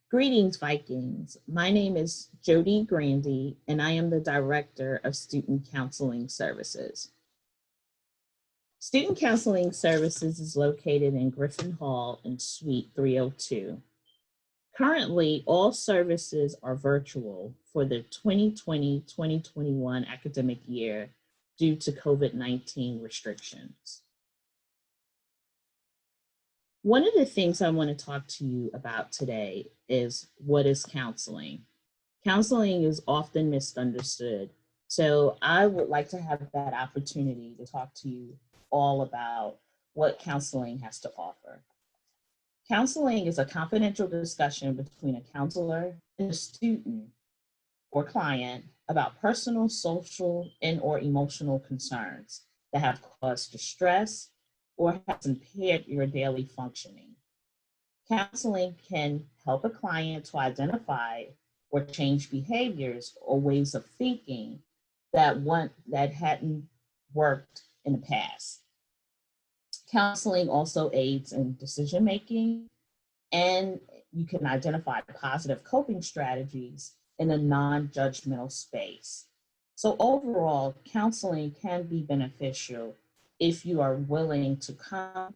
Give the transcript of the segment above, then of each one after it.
Greetings, Vikings. My name is Jody Grandy, and I am the Director of Student Counseling Services. Student Counseling Services is located in Griffin Hall in Suite 302. Currently, all services are virtual for the 2020-2021 academic year due to COVID-19 restrictions. One of the things I want to talk to you about today is what is counseling. Counseling is often misunderstood, so I would like to have that opportunity to talk to you all about what counseling has to offer. Counseling is a confidential discussion between a counselor and a student or client about personal, social, and/or emotional concerns that have caused distress or has impaired your daily functioning. Counseling can help a client to identify or change behaviors or ways of thinking that hadn't worked in the past. Counseling also aids in decision making, and you can identify positive coping strategies in a non-judgmental space. So overall, counseling can be beneficial if you are willing to come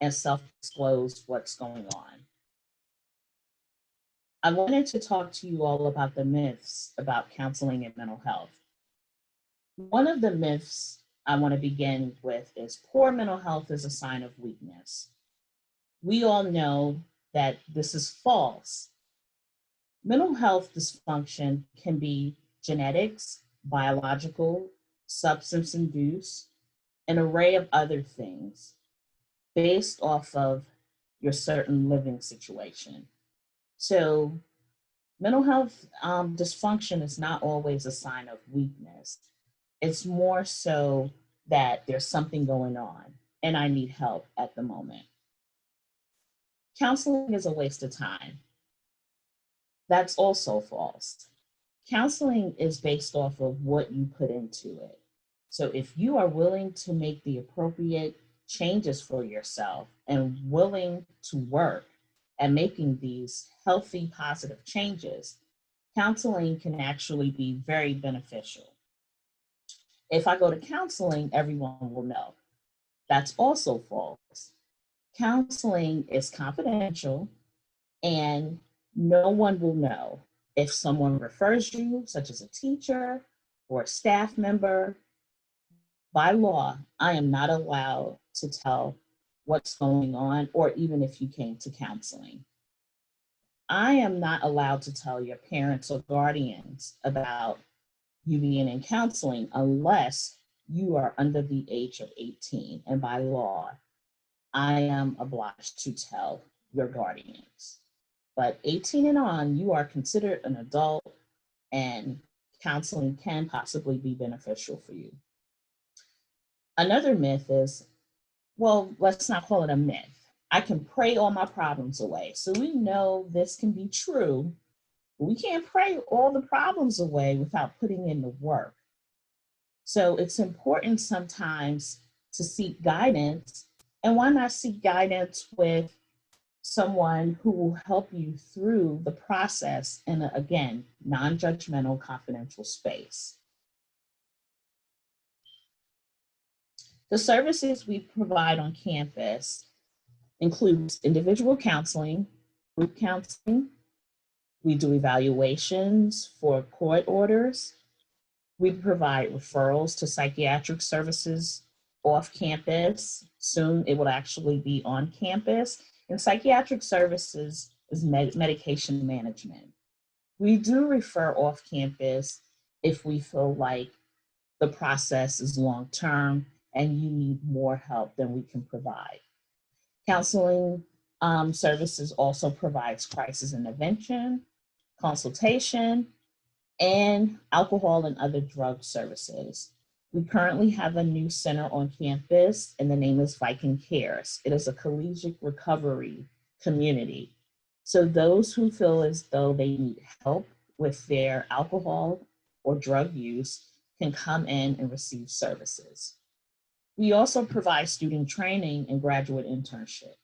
and self-disclose what's going on. I wanted to talk to you all about the myths about counseling and mental health. One of the myths I want to begin with is poor mental health is a sign of weakness. We all know that this is false. Mental health dysfunction can be genetics, biological, substance-induced, an array of other things based off of your certain living situation. So mental health dysfunction is not always a sign of weakness. It's more so that there's something going on and I need help at the moment. Counseling is a waste of time. That's also false. Counseling is based off of what you put into it. So if you are willing to make the appropriate changes for yourself and willing to work at making these healthy, positive changes, counseling can actually be very beneficial. If I go to counseling, everyone will know. That's also false. Counseling is confidential and no one will know. If someone refers you, such as a teacher or a staff member, by law, I am not allowed to tell what's going on, or even if you came to counseling. I am not allowed to tell your parents or guardians about you being in counseling unless you are under the age of 18. And by law, I am obliged to tell your guardians. But 18 and on, you are considered an adult and counseling can possibly be beneficial for you. Another myth is, well, let's not call it a myth. I can pray all my problems away. So we know this can be true. We can't pray all the problems away without putting in the work. So it's important sometimes to seek guidance. And why not seek guidance with someone who will help you through the process in a, again, non-judgmental, confidential space. The services we provide on campus includes individual counseling, group counseling. We do evaluations for court orders. We provide referrals to psychiatric services off campus. Soon it will actually be on campus. And psychiatric services is medication management. We do refer off campus if we feel like the process is long-term and you need more help than we can provide. Counseling services also provides crisis intervention, consultation, and alcohol and other drug services. We currently have a new center on campus and the name is Viking Cares. It is a collegiate recovery community. So those who feel as though they need help with their alcohol or drug use can come in and receive services. We also provide student training and graduate internship.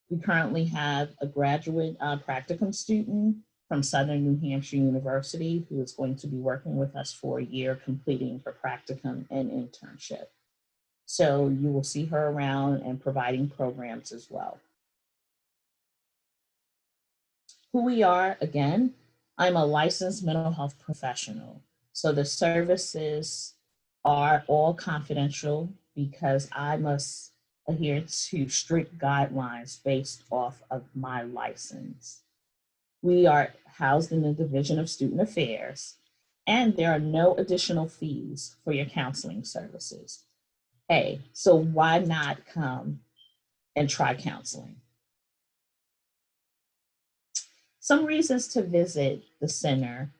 We currently have a graduate practicum student from Southern New Hampshire University who is going to be working with us for a year, completing her practicum and internship. So you will see her around and providing programs as well. Who we are, again, I'm a licensed mental health professional. So the services are all confidential because I must adhere to strict guidelines based off of my license. We are housed in the Division of Student Affairs, and there are no additional fees for your counseling services. Hey, so why not come and try counseling? Some reasons to visit the center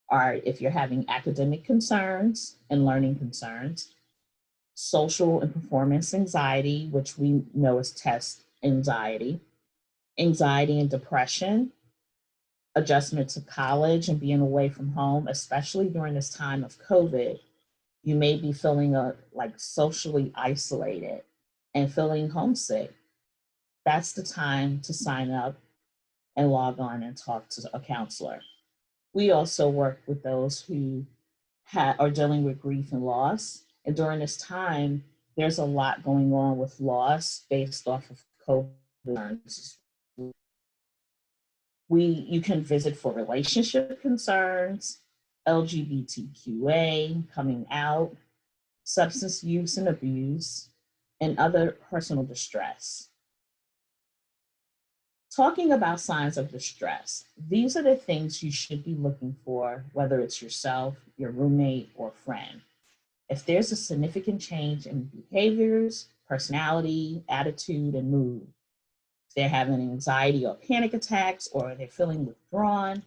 are if you're having academic concerns and learning concerns, social and performance anxiety, which we know is test anxiety, anxiety and depression, adjustment to college and being away from home, especially during this time of COVID. You may be feeling like socially isolated and feeling homesick. That's the time to sign up and log on and talk to a counselor. We also work with those who are dealing with grief and loss. And during this time, there's a lot going on with loss based off of COVID. You can visit for relationship concerns, LGBTQA, coming out, substance use and abuse, and other personal distress. Talking about signs of distress, these are the things you should be looking for, whether it's yourself, your roommate, or friend. If there's a significant change in behaviors, personality, attitude, and mood, if they're having anxiety or panic attacks, or they're feeling withdrawn,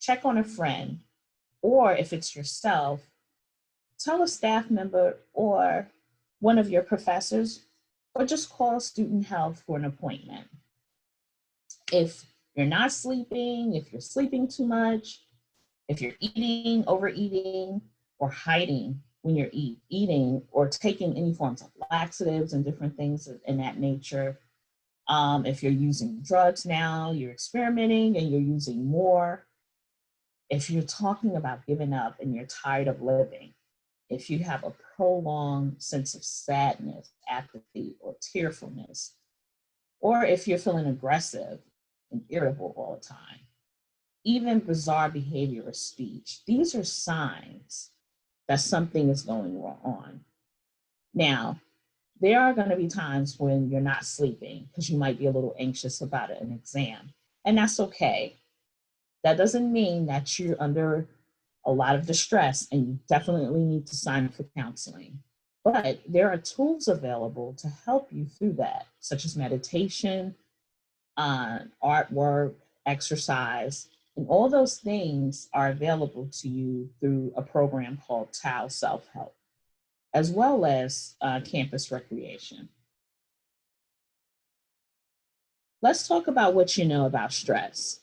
check on a friend. Or if it's yourself, tell a staff member or one of your professors, or just call student health for an appointment. If you're not sleeping, if you're sleeping too much, if you're eating, overeating, or hiding when you're eating, or taking any forms of laxatives and different things in that nature, if you're using drugs now, you're experimenting and you're using more, if you're talking about giving up and you're tired of living, if you have a prolonged sense of sadness, apathy, or tearfulness, or if you're feeling aggressive and irritable all the time, even bizarre behavior or speech, these are signs that something is going on. Now, there are going to be times when you're not sleeping because you might be a little anxious about an exam, and that's okay. That doesn't mean that you're under a lot of distress and you definitely need to sign up for counseling. But there are tools available to help you through that, such as meditation, artwork, exercise, and all those things are available to you through a program called TAO Self-Help, as well as campus recreation. Let's talk about what you know about stress.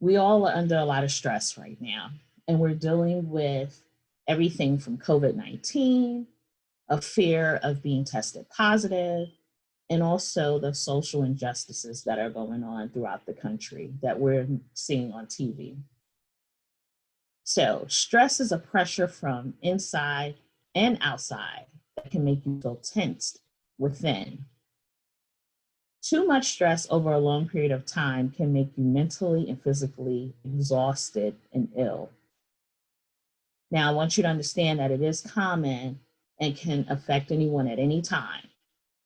We all are under a lot of stress right now, and we're dealing with everything from COVID-19, a fear of being tested positive, and also the social injustices that are going on throughout the country that we're seeing on TV. So stress is a pressure from inside and outside that can make you feel tensed within. Too much stress over a long period of time can make you mentally and physically exhausted and ill. Now, I want you to understand that it is common and can affect anyone at any time.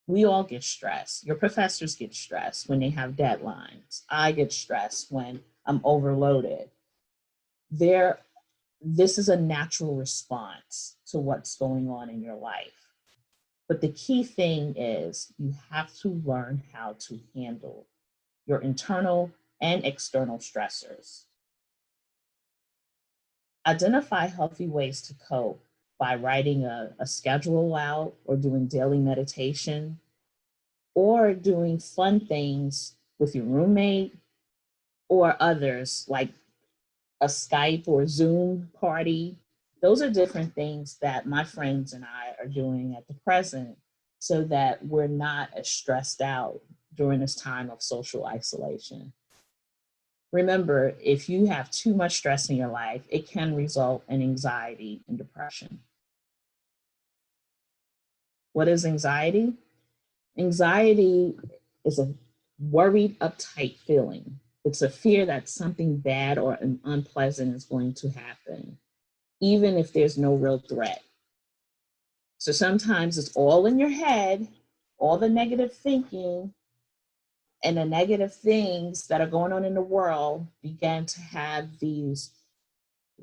We all get stressed. Your professors get stressed when they have deadlines. I get stressed when I'm overloaded. This is a natural response to what's going on in your life. But the key thing is you have to learn how to handle your internal and external stressors. Identify healthy ways to cope by writing a schedule out or doing daily meditation or doing fun things with your roommate or others like a Skype or Zoom party. Those are different things that my friends and I are doing at the present so that we're not as stressed out during this time of social isolation. Remember, if you have too much stress in your life, it can result in anxiety and depression. What is anxiety? Anxiety is a worried, uptight feeling. It's a fear that something bad or unpleasant is going to happen, even if there's no real threat. So sometimes it's all in your head, all the negative thinking and the negative things that are going on in the world begin to have these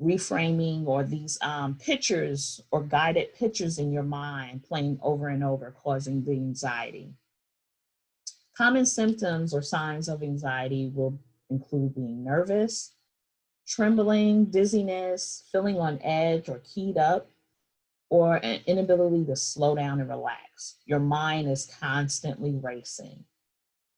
reframing or these pictures or guided pictures in your mind playing over and over, causing the anxiety. Common symptoms or signs of anxiety will include being nervous, trembling, dizziness, feeling on edge or keyed up, or an inability to slow down and relax. Your mind is constantly racing.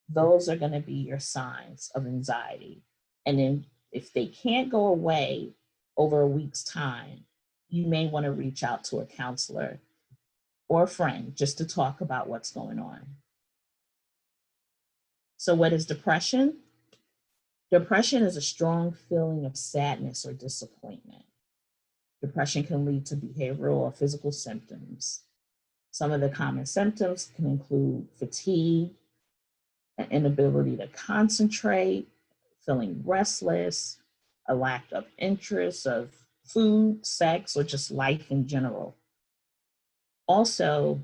Those are going to be your signs of anxiety. And then if they can't go away over a week's time, you may want to reach out to a counselor or a friend just to talk about what's going on. So what is depression? Depression is a strong feeling of sadness or disappointment. Depression can lead to behavioral or physical symptoms. Some of the common symptoms can include fatigue, an inability to concentrate, feeling restless, a lack of interest of food, sex, or just life in general. Also,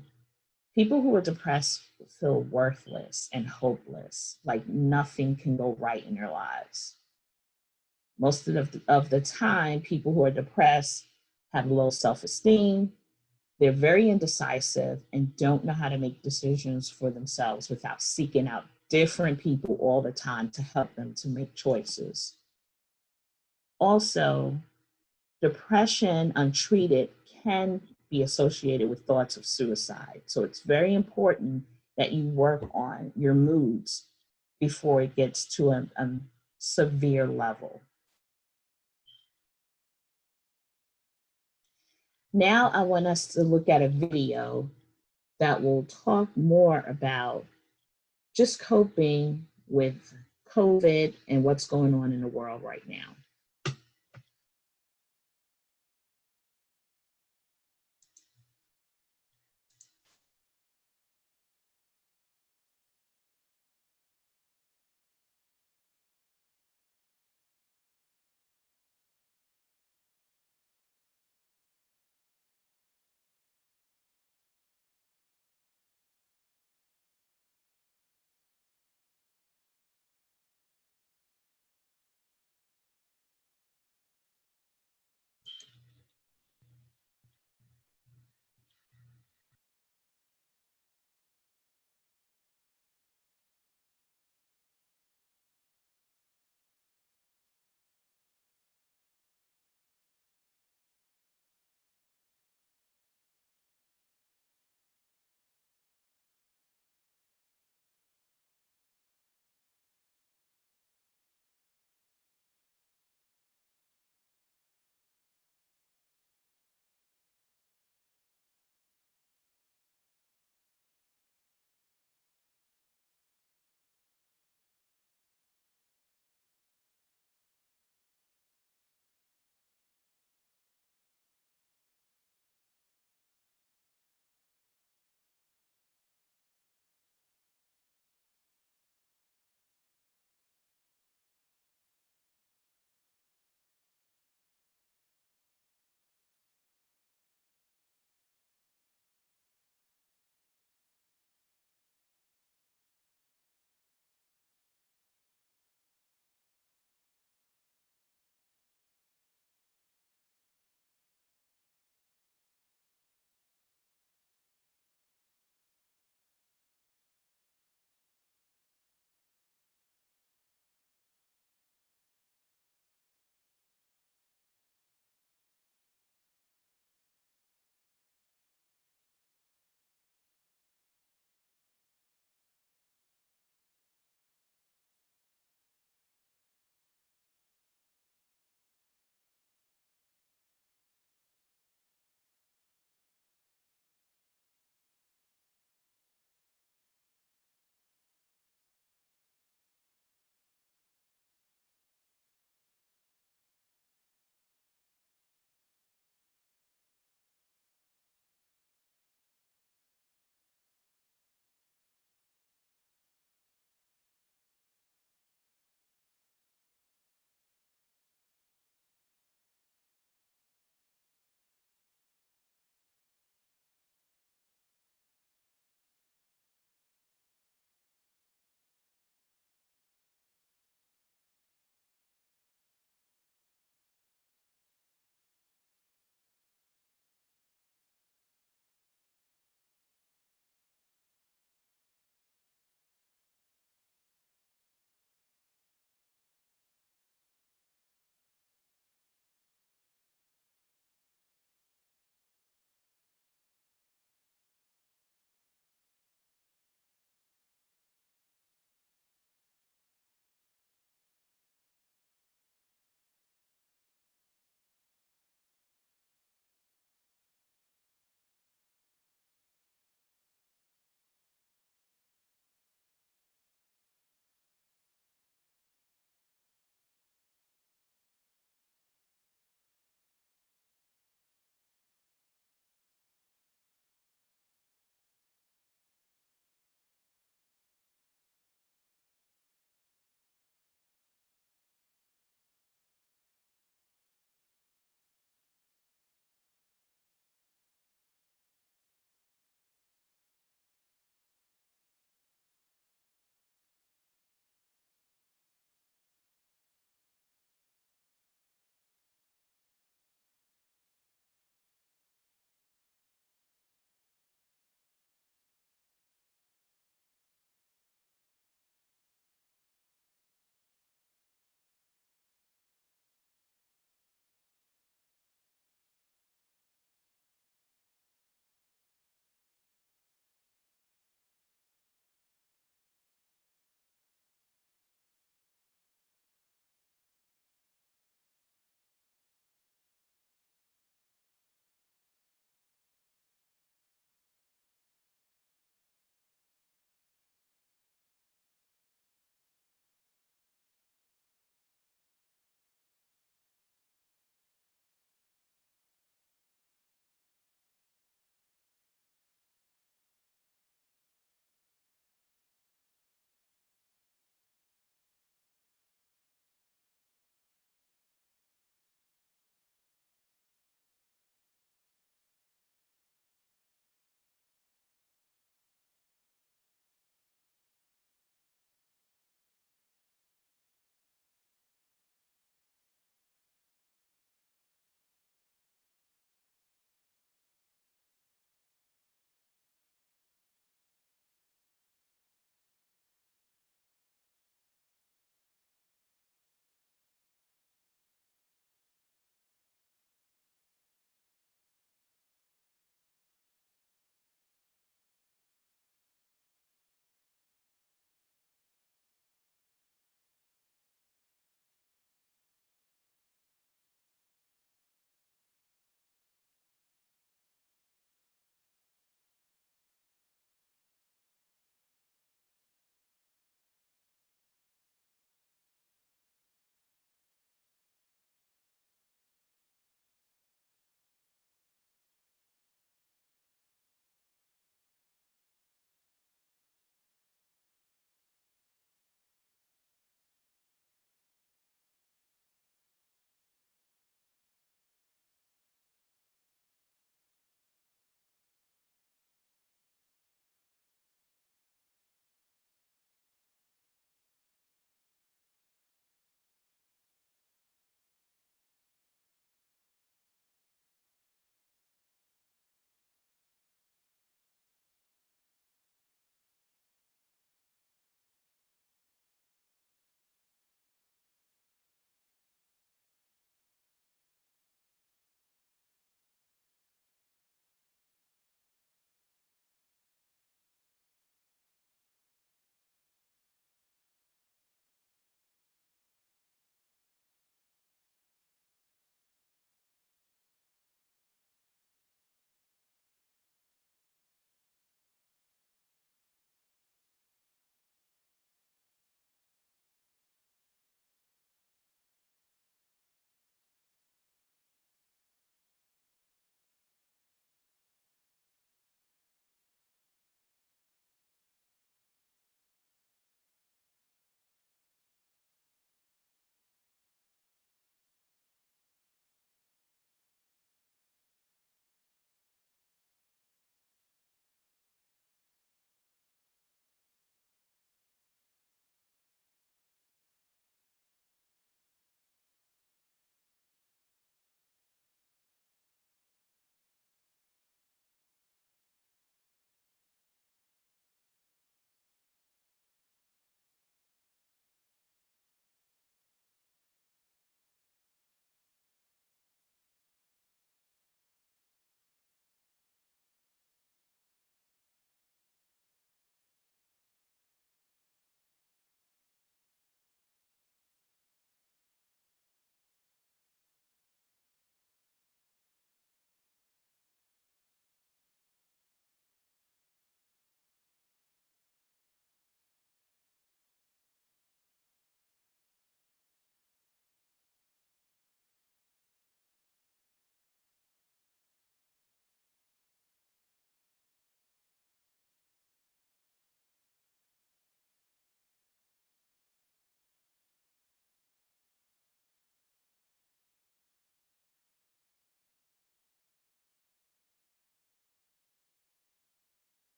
people who are depressed feel worthless and hopeless, like nothing can go right in their lives. Most of the time, people who are depressed have low self-esteem, they're very indecisive and don't know how to make decisions for themselves without seeking out different people all the time to help them to make choices. Also, depression untreated can be associated with thoughts of suicide. So it's very important that you work on your moods before it gets to a severe level. Now I want us to look at a video that will talk more about just coping with COVID and what's going on in the world right now.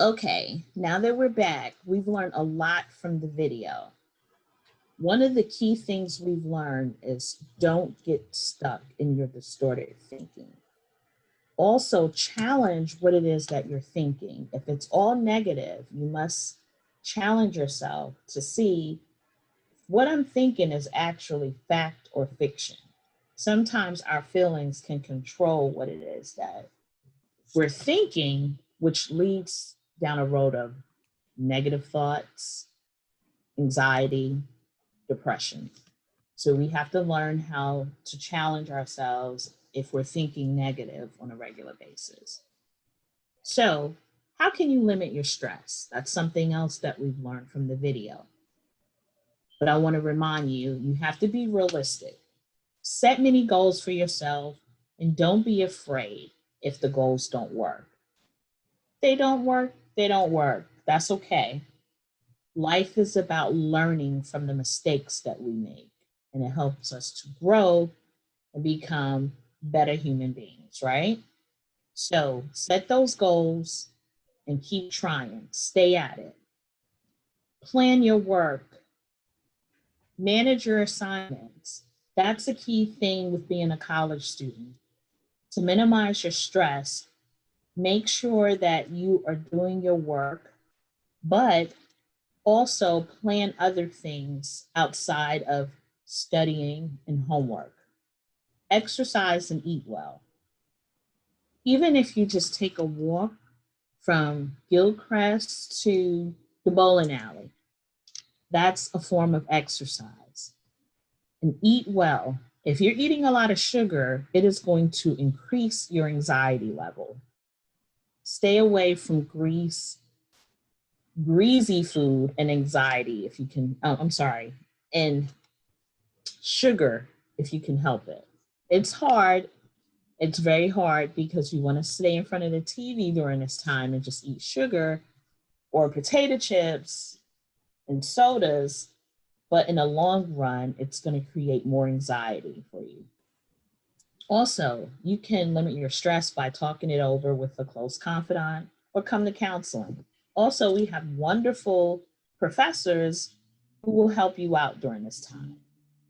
Okay, now that we're back, we've learned a lot from the video. One of the key things we've learned is don't get stuck in your distorted thinking. Also, challenge what it is that you're thinking. If it's all negative, you must challenge yourself to see what I'm thinking is actually fact or fiction. Sometimes our feelings can control what it is that we're thinking, which leads down a road of negative thoughts, anxiety, depression. So we have to learn how to challenge ourselves if we're thinking negative on a regular basis. So, how can you limit your stress? That's something else that we've learned from the video. But I want to remind you, you have to be realistic. Set many goals for yourself and don't be afraid if the goals don't work. They don't work, they don't work. That's okay. Life is about learning from the mistakes that we make, and it helps us to grow and become better human beings, right? So set those goals and keep trying, stay at it. Plan your work, manage your assignments. That's a key thing with being a college student. To minimize your stress, make sure that you are doing your work, but also plan other things outside of studying and homework. Exercise and eat well. Even if you just take a walk from Gilchrist to the bowling alley, that's a form of exercise. And eat well. If you're eating a lot of sugar, it is going to increase your anxiety level. Stay away from greasy food and anxiety if you can, and sugar if you can help it. It's hard. It's very hard because you want to stay in front of the TV during this time and just eat sugar or potato chips and sodas. But in the long run, it's going to create more anxiety for you. Also, you can limit your stress by talking it over with a close confidant or come to counseling. Also, we have wonderful professors who will help you out during this time.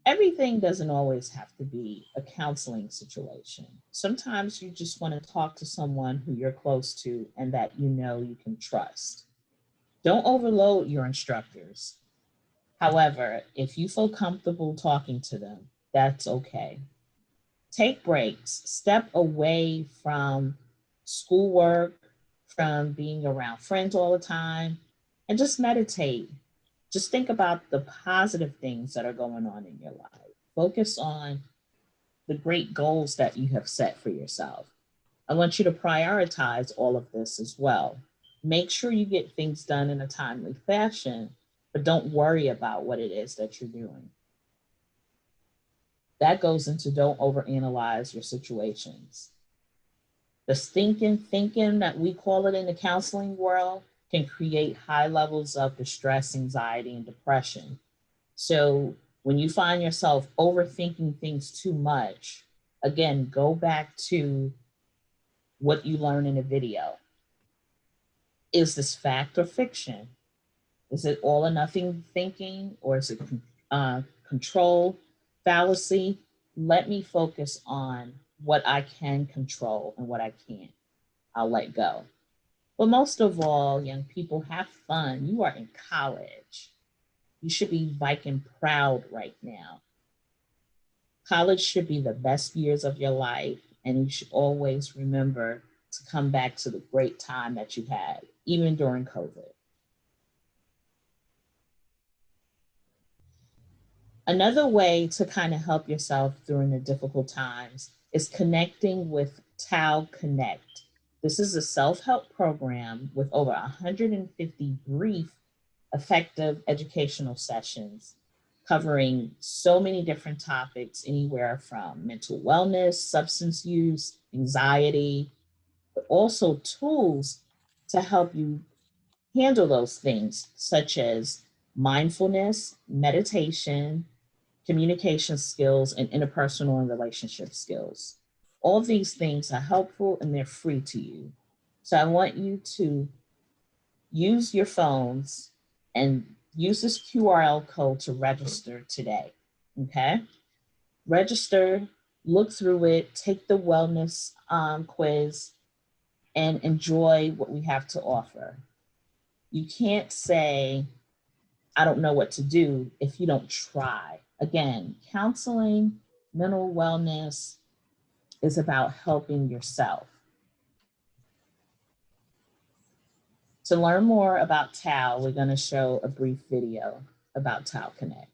Everything doesn't always have to be a counseling situation. Sometimes you just want to talk to someone who you're close to and that you know you can trust. Don't overload your instructors. However, if you feel comfortable talking to them, that's okay. Take breaks, step away from schoolwork, from being around friends all the time, and just meditate. Just think about the positive things that are going on in your life. Focus on the great goals that you have set for yourself. I want you to prioritize all of this as well. Make sure you get things done in a timely fashion, but don't worry about what it is that you're doing. That goes into don't overanalyze your situations. The thinking that we call it in the counseling world can create high levels of distress, anxiety, and depression. So when you find yourself overthinking things too much, again, go back to what you learned in the video. Is this fact or fiction? Is it all or nothing thinking, or is it control fallacy? Let me focus on what I can control and what I can't. I'll let go. But most of all, young people, have fun. You are in college. You should be Viking proud right now. College should be the best years of your life, and you should always remember to come back to the great time that you had, even during COVID. Another way to kind of help yourself during the difficult times is connecting with TAO Connect. This is a self-help program with over 150 brief, effective educational sessions covering so many different topics, anywhere from mental wellness, substance use, anxiety, but also tools to help you handle those things, such as mindfulness, meditation, communication skills, and interpersonal and relationship skills. All these things are helpful and they're free to you. So I want you to use your phones and use this QR code to register today, okay? Register, look through it, take the wellness quiz, and enjoy what we have to offer. You can't say, I don't know what to do if you don't try. Again, counseling, mental wellness is about helping yourself. To learn more about TAO, we're going to show a brief video about TAO Connect.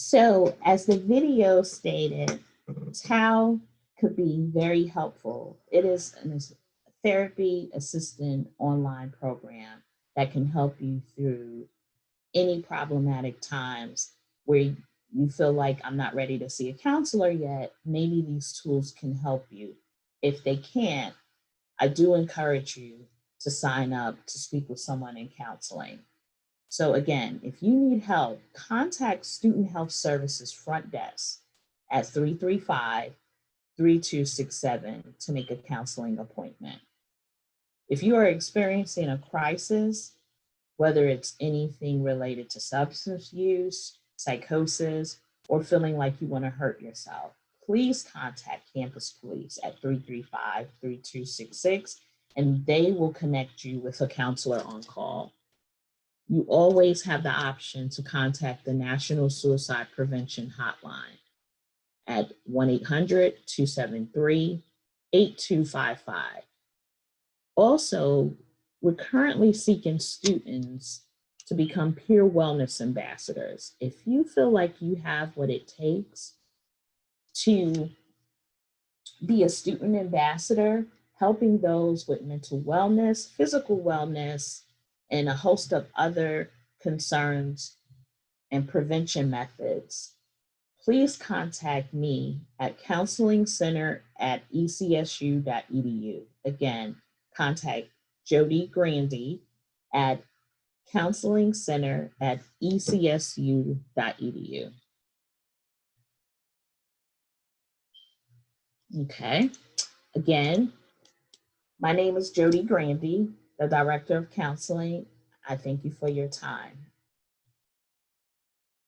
So, as the video stated, TAO could be very helpful. It is a therapy assistant online program that can help you through any problematic times where you feel like I'm not ready to see a counselor yet. Maybe these tools can help you. If they can't, I do encourage you to sign up to speak with someone in counseling. So again, if you need help, contact Student Health Services Front Desk at 335-3267 to make a counseling appointment. If you are experiencing a crisis, whether it's anything related to substance use, psychosis, or feeling like you want to hurt yourself, please contact Campus Police at 335-3266, and they will connect you with a counselor on call. You always have the option to contact the National Suicide Prevention Hotline at 1-800-273-8255. Also, we're currently seeking students to become peer wellness ambassadors. If you feel like you have what it takes to be a student ambassador, helping those with mental wellness, physical wellness, and a host of other concerns and prevention methods, please contact me at counselingcenter@ecsu.edu. Again, contact Jody Grandy at counselingcenter@ecsu.edu. Okay, again, my name is Jody Grandy, the Director of Counseling. I thank you for your time.